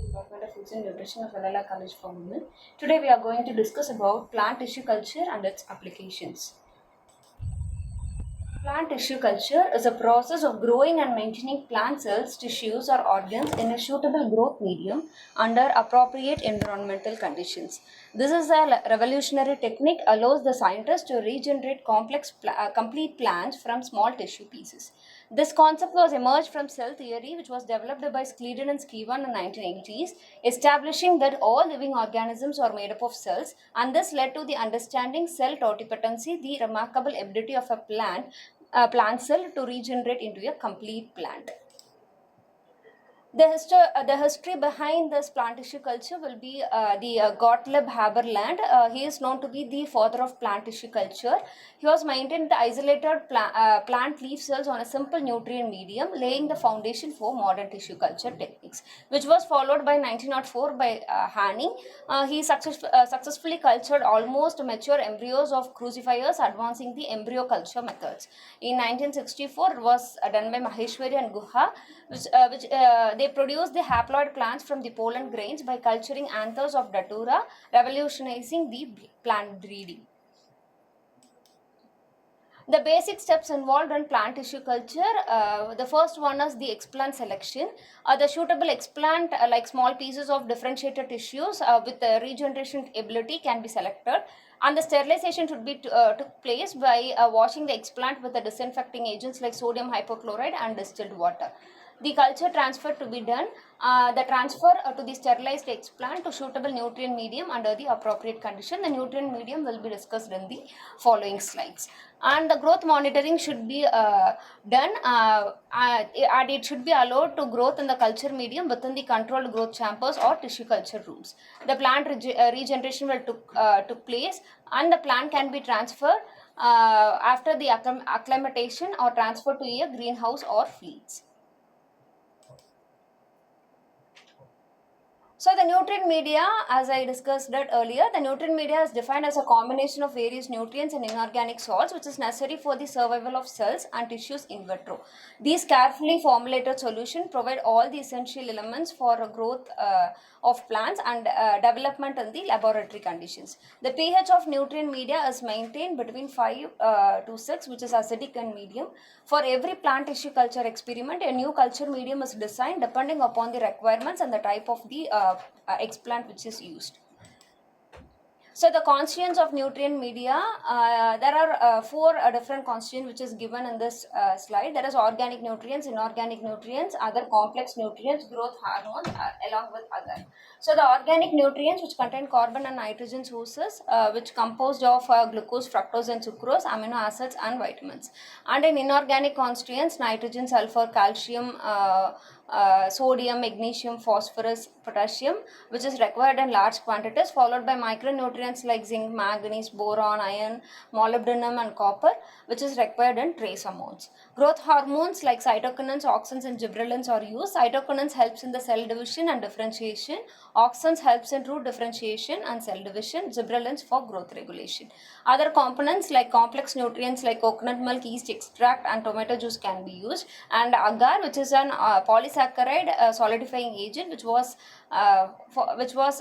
Department of Foods and Nutrition of Valala College for Women. Today we are going to discuss about plant tissue culture and its applications. Plant tissue culture is a process of growing and maintaining plant cells, tissues, or organs in a suitable growth medium under appropriate environmental conditions. This is a revolutionary technique allows the scientists to regenerate complete plants from small tissue pieces. This concept was emerged from cell theory, which was developed by Schleiden and Skivan in the 1980s, establishing that all living organisms are made up of cells, and this led to the understanding cell totipotency, the remarkable ability of a plant cell to regenerate into a complete plant. The history behind this plant tissue culture will be the Gottlieb Haberland. He is known to be the father of plant tissue culture. He was maintained the isolated plant leaf cells on a simple nutrient medium, laying the foundation for modern tissue culture techniques, which was followed by 1904 by Hanning. He successfully cultured almost mature embryos of crucifers, advancing the embryo culture methods. In 1964, it was done by Maheshwari and Guha, which they produced the haploid plants from the pollen grains by culturing anthers of datura, revolutionizing the plant breeding. The basic steps involved in plant tissue culture, the first one is the explant selection. The suitable explant, like small pieces of differentiated tissues with regeneration ability, can be selected, and the sterilization should be took place by washing the explant with the disinfecting agents like sodium hypochlorite and distilled water. The culture transfer to be done, the transfer to the sterilized explant to suitable nutrient medium under the appropriate condition. The nutrient medium will be discussed in the following slides. And the growth monitoring should be done, and it should be allowed to growth in the culture medium within the controlled growth chambers or tissue culture rooms. The plant regeneration will took place, and the plant can be transferred after the acclimatization or transfer to a greenhouse or fields. So the nutrient media, as I discussed that earlier, the nutrient media is defined as a combination of various nutrients and inorganic salts which is necessary for the survival of cells and tissues in vitro. These carefully formulated solutions provide all the essential elements for a growth of plants and development in the laboratory conditions. The pH of nutrient media is maintained between 5 to 6, which is acidic and medium. For every plant tissue culture experiment, a new culture medium is designed depending upon the requirements and the type of the explant which is used. So the constituents of nutrient media, there are four different constituents which is given in this slide. There is organic nutrients, inorganic nutrients, other complex nutrients, growth hormones, along with other. So the organic nutrients which contain carbon and nitrogen sources, which composed of glucose, fructose and sucrose, amino acids and vitamins. And in inorganic constituents, nitrogen, sulfur, calcium, sodium, magnesium, phosphorus, potassium, which is required in large quantities, followed by micronutrients like zinc, manganese, boron, iron, molybdenum and copper, which is required in trace amounts. Growth hormones like cytokinins, auxins and gibberellins are used. Cytokinins helps in the cell division and differentiation. Auxins helps in root differentiation and cell division. Gibberellins for growth regulation. Other components like complex nutrients like coconut milk, yeast extract and tomato juice can be used. And agar, which is an polysaccharide solidifying agent which was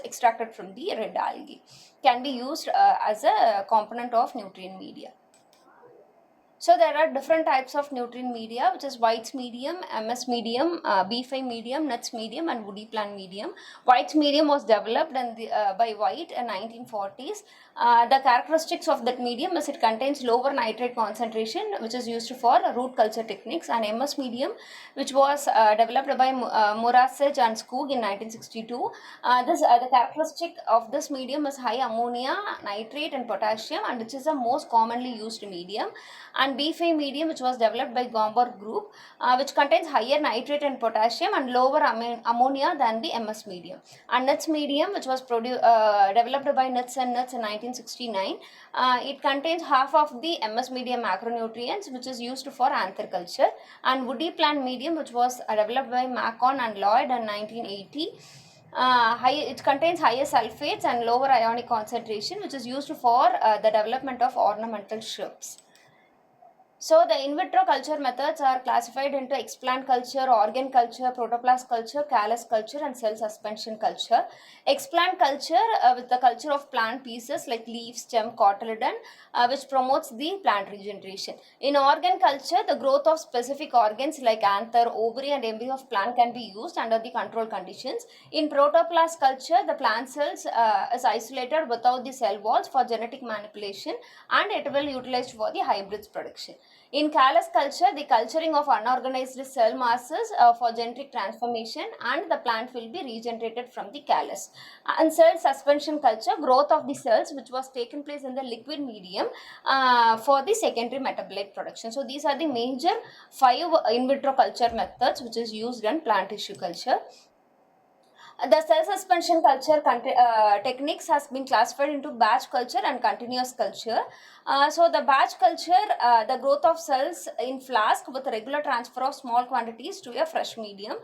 extracted from the red algae, can be used as a component of nutrient media. So there are different types of nutrient media, which is White's medium, MS medium, B5 medium, nuts medium and woody plant medium. White's medium was developed by White in 1940s. The characteristics of that medium is it contains lower nitrate concentration, which is used for root culture techniques, and MS medium, which was developed by Murasage and Skoog in 1962. The characteristic of this medium is high ammonia, nitrate and potassium, and which is the most commonly used medium. And B5 medium, which was developed by Gomberg group, which contains higher nitrate and potassium and lower ammonia than the MS medium. And nuts medium, which was developed by Nuts and Nuts in 1969, it contains half of the MS medium macronutrients, which is used for anther culture. And woody plant medium, which was developed by Macon and Lloyd in 1980. It contains higher sulfates and lower ionic concentration, which is used for the development of ornamental shrubs. So the in vitro culture methods are classified into explant culture, organ culture, protoplast culture, callus culture, and cell suspension culture. Explant culture with the culture of plant pieces like leaf, stem, cotyledon, which promotes the plant regeneration. In organ culture, the growth of specific organs like anther, ovary, and embryo of plant can be used under the control conditions. In protoplast culture, the plant cells is isolated without the cell walls for genetic manipulation, and it will utilized for the hybrids production. In callus culture, the culturing of unorganized cell masses for genetic transformation, and the plant will be regenerated from the callus. And cell suspension culture, growth of the cells which was taken place in the liquid medium for the secondary metabolite production. So these are the major 5 in vitro culture methods which is used in plant tissue culture. The cell suspension culture techniques has been classified into batch culture and continuous culture. So the batch culture, the growth of cells in flask with regular transfer of small quantities to a fresh medium,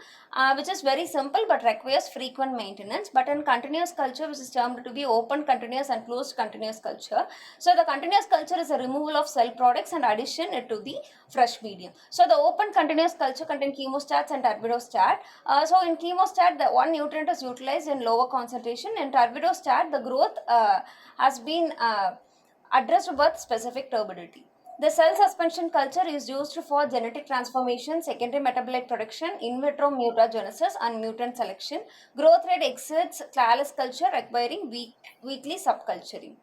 which is very simple but requires frequent maintenance. But in continuous culture, which is termed to be open continuous and closed continuous culture, so the continuous culture is a removal of cell products and addition to the fresh medium. So the open continuous culture contain chemostats and turbidostat. So in chemostat, the one nutrient is utilized in lower concentration. In turbidostat, the growth has been addressed with specific turbidity. The cell suspension culture is used for genetic transformation, secondary metabolite production, in vitro mutagenesis, and mutant selection. Growth rate exceeds callus culture, requiring weekly subculturing.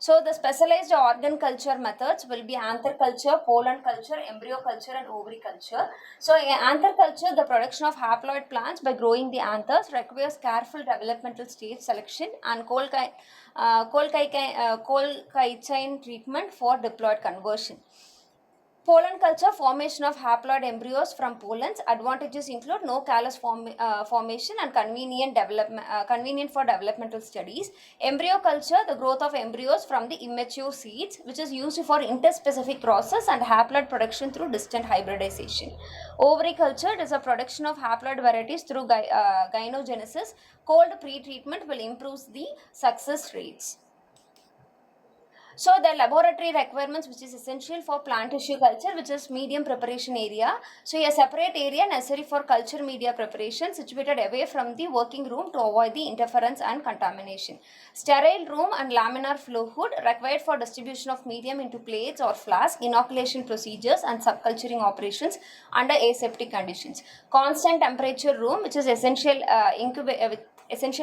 So the specialized organ culture methods will be anther culture, pollen culture, embryo culture, and ovary culture. So in anther culture, the production of haploid plants by growing the anthers requires careful developmental stage selection and colchicine treatment for diploid conversion. Pollen culture, formation of haploid embryos from pollens. Advantages include no callus formation and convenient for developmental studies. Embryo culture, the growth of embryos from the immature seeds, which is used for interspecific process and haploid production through distant hybridization. Ovary culture, it is a production of haploid varieties through gynogenesis. Cold pre-treatment will improve the success rates. So the laboratory requirements which is essential for plant tissue culture, which is medium preparation area. So a separate area necessary for culture media preparation situated away from the working room to avoid the interference and contamination. Sterile room and laminar flow hood required for distribution of medium into plates or flask, inoculation procedures, and subculturing operations under aseptic conditions. Constant temperature room, which is essential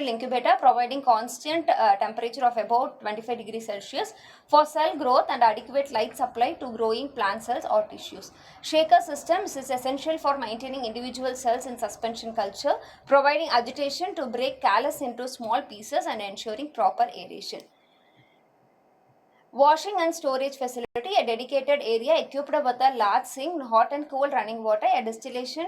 incubator providing constant temperature of about 25 degrees Celsius for cell growth and adequate light supply to growing plant cells or tissues. Shaker systems is essential for maintaining individual cells in suspension culture, providing agitation to break callus into small pieces and ensuring proper aeration. Washing and storage facility, a dedicated area equipped with a large sink, hot and cold running water, a distillation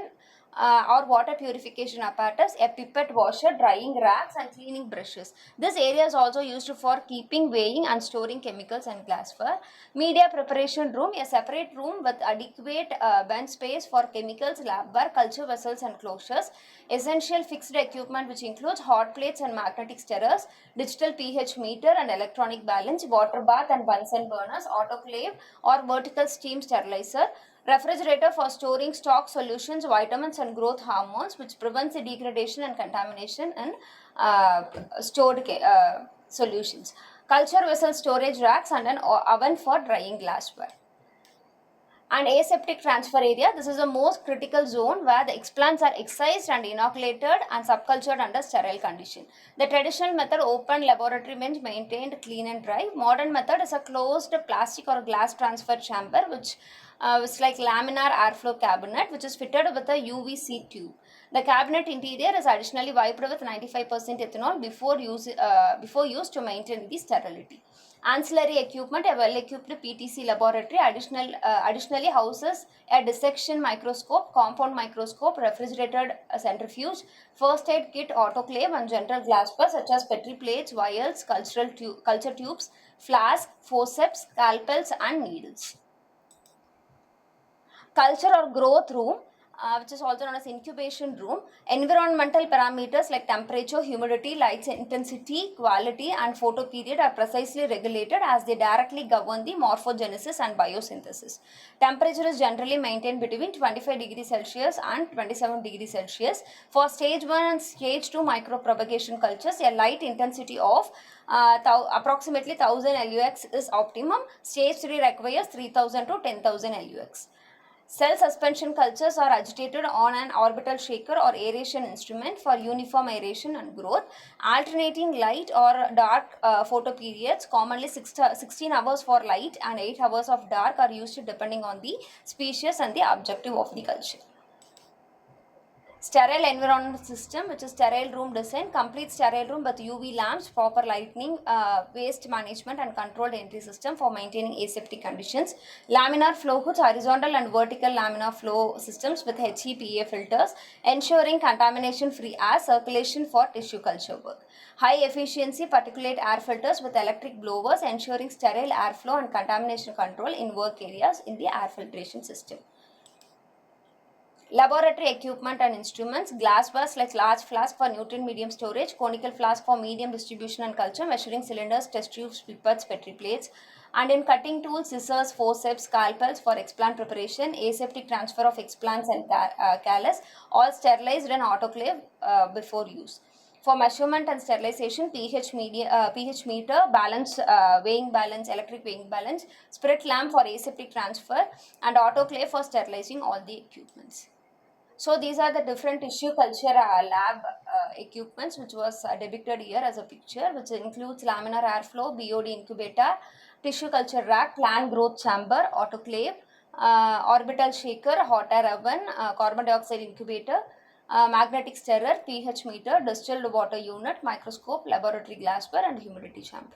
or water purification apparatus, a pipette washer, drying racks, and cleaning brushes. This area is also used for keeping, weighing, and storing chemicals and glassware. Media preparation room, a separate room with adequate bench space for chemicals, labware, culture vessels, and closures. Essential fixed equipment which includes hot plates and magnetic stirrers, digital pH meter and electronic balance, water bath and Bunsen burners, autoclave or vertical steam sterilizer, refrigerator for storing stock solutions, vitamins, and growth hormones, which prevents the degradation and contamination in stored solutions. Culture vessel storage racks and an oven for drying glassware. And aseptic transfer area, this is the most critical zone where the explants are excised and inoculated and subcultured under sterile condition. The traditional method, open laboratory bench maintained clean and dry. Modern method is a closed plastic or glass transfer chamber which is like laminar airflow cabinet which is fitted with a UVC tube. The cabinet interior is additionally wiped with 95% ethanol before use to maintain the sterility. Ancillary equipment, a well-equipped PTC laboratory additionally houses a dissection microscope, compound microscope, refrigerated centrifuge, first aid kit, autoclave, and general glassware such as Petri plates, vials, culture tubes, flask, forceps, scalpels, and needles. Culture or growth room. which is also known as incubation room. Environmental parameters like temperature, humidity, light intensity, quality, and photoperiod are precisely regulated as they directly govern the morphogenesis and biosynthesis. Temperature is generally maintained between 25 degrees Celsius and 27 degrees Celsius. For stage 1 and stage 2 micropropagation cultures, a light intensity of approximately 1000 LUX is optimum. Stage 3 requires 3000 to 10,000 LUX. Cell suspension cultures are agitated on an orbital shaker or aeration instrument for uniform aeration and growth. Alternating light or dark photoperiods, commonly 16 hours for light and 8 hours of dark, are used depending on the species and the objective of the culture. Sterile environment system, which is sterile room design, complete sterile room with UV lamps, proper lighting, waste management and controlled entry system for maintaining aseptic conditions. Laminar flow hoods, horizontal and vertical laminar flow systems with HEPA filters, ensuring contamination free air circulation for tissue culture work. High efficiency particulate air filters with electric blowers, ensuring sterile airflow and contamination control in work areas in the air filtration system. Laboratory equipment and instruments, glass vase like large flask for nutrient medium storage, conical flask for medium distribution and culture, measuring cylinders, test tubes, pipettes, petri plates, and in cutting tools, scissors, forceps, scalpels for explant preparation, aseptic transfer of explants and callus, all sterilized and autoclave before use. For measurement and sterilization, pH meter, balance, weighing balance, electric weighing balance, spirit lamp for aseptic transfer, and autoclave for sterilizing all the equipments. So these are the different tissue culture lab equipments which was depicted here as a picture, which includes laminar airflow, BOD incubator, tissue culture rack, plant growth chamber, autoclave, orbital shaker, hot air oven, carbon dioxide incubator, magnetic stirrer, pH meter, distilled water unit, microscope, laboratory glassware and humidity chamber.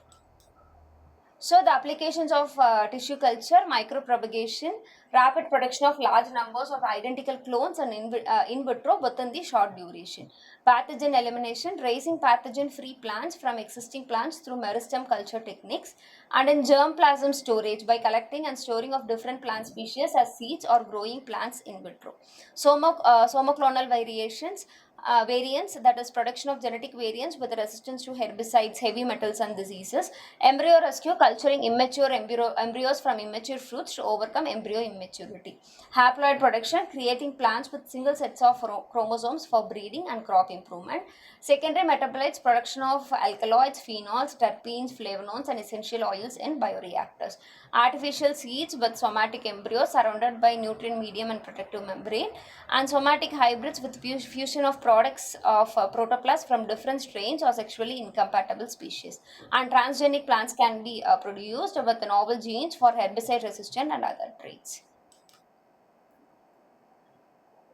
So the applications of tissue culture, micropropagation, rapid production of large numbers of identical clones and in vitro within the short duration. Pathogen elimination, raising pathogen-free plants from existing plants through meristem culture techniques, and in germplasm storage by collecting and storing of different plant species as seeds or growing plants in vitro. Somoclonal variants, that is production of genetic variants with resistance to herbicides, heavy metals and diseases. Embryo rescue, culturing immature embryos from immature fruits to overcome embryo immaturity. Haploid production, creating plants with single sets of chromosomes for breeding and crop improvement. Secondary metabolites, production of alkaloids, phenols, terpenes, flavonoids and essential oils in bioreactors. Artificial seeds with somatic embryos surrounded by nutrient medium and protective membrane, and somatic hybrids with fusion of products of protoplast from different strains or sexually incompatible species. And transgenic plants can be produced with novel genes for herbicide resistant and other traits.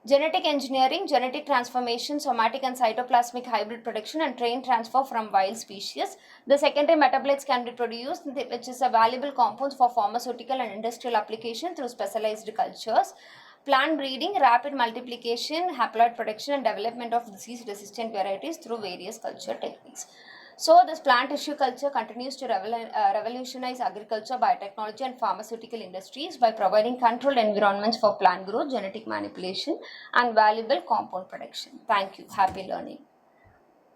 Genetic engineering, genetic transformation, somatic and cytoplasmic hybrid production and train transfer from wild species. The secondary metabolites can be produced, which is a valuable compounds for pharmaceutical and industrial application through specialized cultures. Plant breeding, rapid multiplication, haploid production and development of disease-resistant varieties through various culture techniques. So this plant tissue culture continues to revolutionize agriculture, biotechnology and pharmaceutical industries by providing controlled environments for plant growth, genetic manipulation and valuable compound production. Thank you. Happy learning.